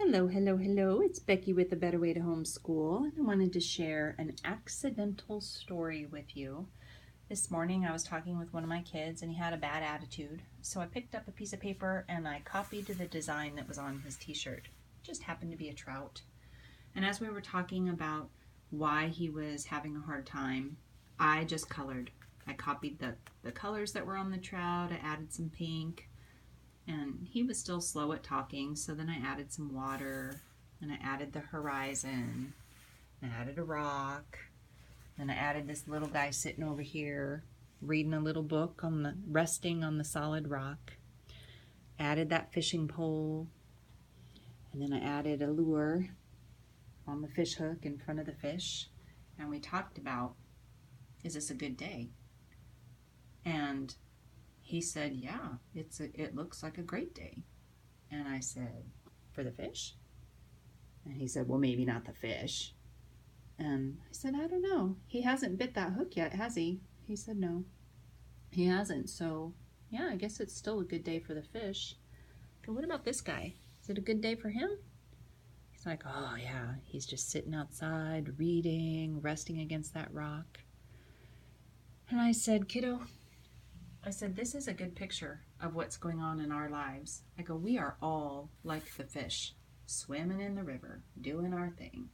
Hello, hello, hello. It's Becky with A Better Way to Homeschool, and I wanted to share an accidental story with you. This morning I was talking with one of my kids and he had a bad attitude, so I picked up a piece of paper and I copied the design that was on his t-shirt. It just happened to be a trout. And as we were talking about why he was having a hard time, I just colored. I copied the colors that were on the trout, I added some pink, and he was still slow at talking, so then I added some water, and I added the horizon, and I added a rock, and I added this little guy sitting over here reading a little book resting on the solid rock. Added that fishing pole, and then I added a lure on the fish hook in front of the fish, and we talked about, is this a good day? And he said, yeah, it looks like a great day. And I said, for the fish? And he said, well, maybe not the fish. And I said, I don't know. He hasn't bit that hook yet, has he? He said, no, he hasn't. So, yeah, I guess it's still a good day for the fish. But what about this guy? Is it a good day for him? He's like, oh, yeah, he's just sitting outside, reading, resting against that rock. And I said, kiddo, this is a good picture of what's going on in our lives. I go, we are all like the fish, swimming in the river, doing our thing,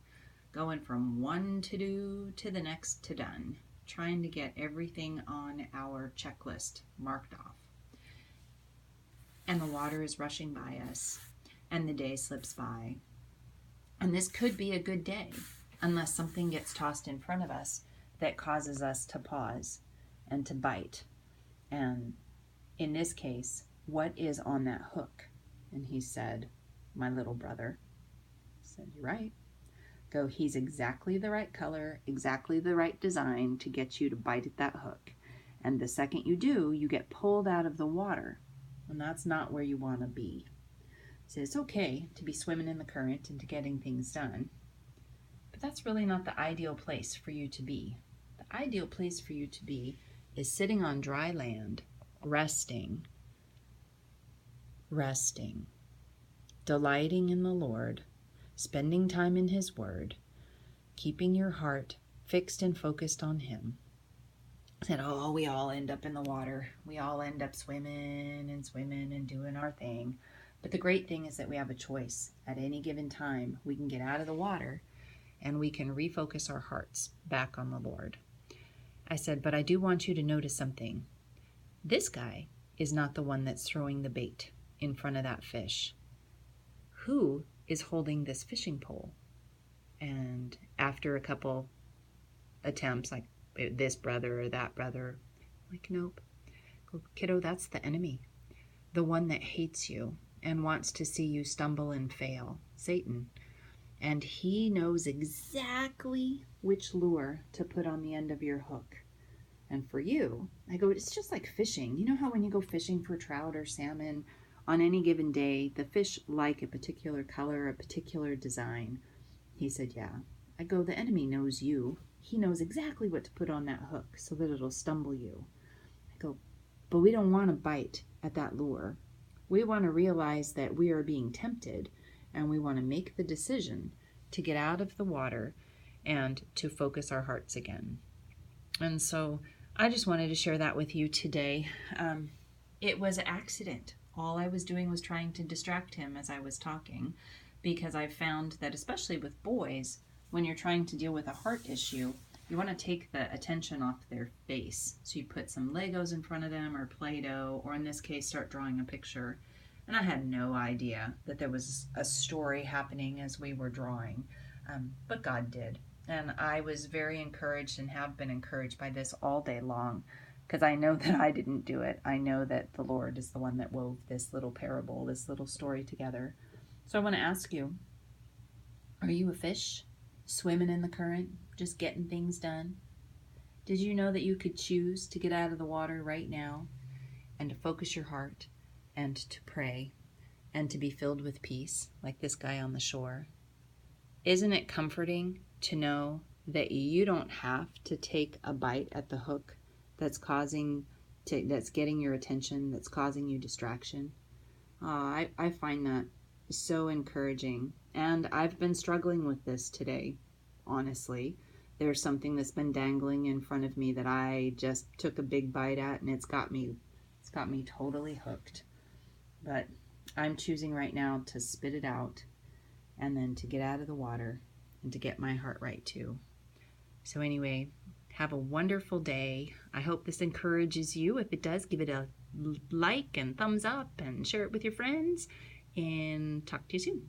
going from one to-do to the next to done, trying to get everything on our checklist marked off. And the water is rushing by us, and the day slips by. And this could be a good day, unless something gets tossed in front of us that causes us to pause and to bite. And in this case, what is on that hook? And he said, my little brother. I said, you're right. Go, he's exactly the right color, exactly the right design to get you to bite at that hook. And the second you do, you get pulled out of the water. And that's not where you want to be. So it's okay to be swimming in the current and to getting things done. But that's really not the ideal place for you to be. The ideal place for you to be is sitting on dry land, resting, delighting in the Lord, spending time in His Word, keeping your heart fixed and focused on Him. Said, oh, we all end up in the water. We all end up swimming and doing our thing. But the great thing is that we have a choice. At any given time, we can get out of the water and we can refocus our hearts back on the Lord. I said, but I do want you to notice something. This guy is not the one that's throwing the bait in front of that fish. Who is holding this fishing pole? And after a couple attempts, like this brother or that brother, like, nope. Kiddo, that's the enemy. The one that hates you and wants to see you stumble and fail. Satan. And he knows exactly which lure to put on the end of your hook. And for you, I go, it's just like fishing. You know how when you go fishing for trout or salmon, on any given day, the fish like a particular color, a particular design. He said, yeah. I go, the enemy knows you. He knows exactly what to put on that hook so that it'll stumble you. I go, but we don't want to bite at that lure. We want to realize that we are being tempted, and we want to make the decision to get out of the water and to focus our hearts again. And so I just wanted to share that with you today. It was an accident. All I was doing was trying to distract him as I was talking, because I've found that especially with boys, when you're trying to deal with a heart issue, you want to take the attention off their face. So you put some Legos in front of them or Play-Doh, or in this case, start drawing a picture. And I had no idea that there was a story happening as we were drawing, but God did. And I was very encouraged and have been encouraged by this all day long, because I know that I didn't do it. I know that the Lord is the one that wove this little parable, this little story together. So I want to ask you, are you a fish swimming in the current, just getting things done? Did you know that you could choose to get out of the water right now and to focus your heart and to pray and to be filled with peace like this guy on the shore? Isn't it comforting to know that you don't have to take a bite at the hook that's getting your attention, that's causing you distraction? I find that so encouraging. And I've been struggling with this today, honestly. There's something that's been dangling in front of me that I just took a big bite at, and it's got me totally hooked. But I'm choosing right now to spit it out and then to get out of the water and to get my heart right too. So anyway, have a wonderful day. I hope this encourages you. If it does, give it a like and thumbs up and share it with your friends, and talk to you soon.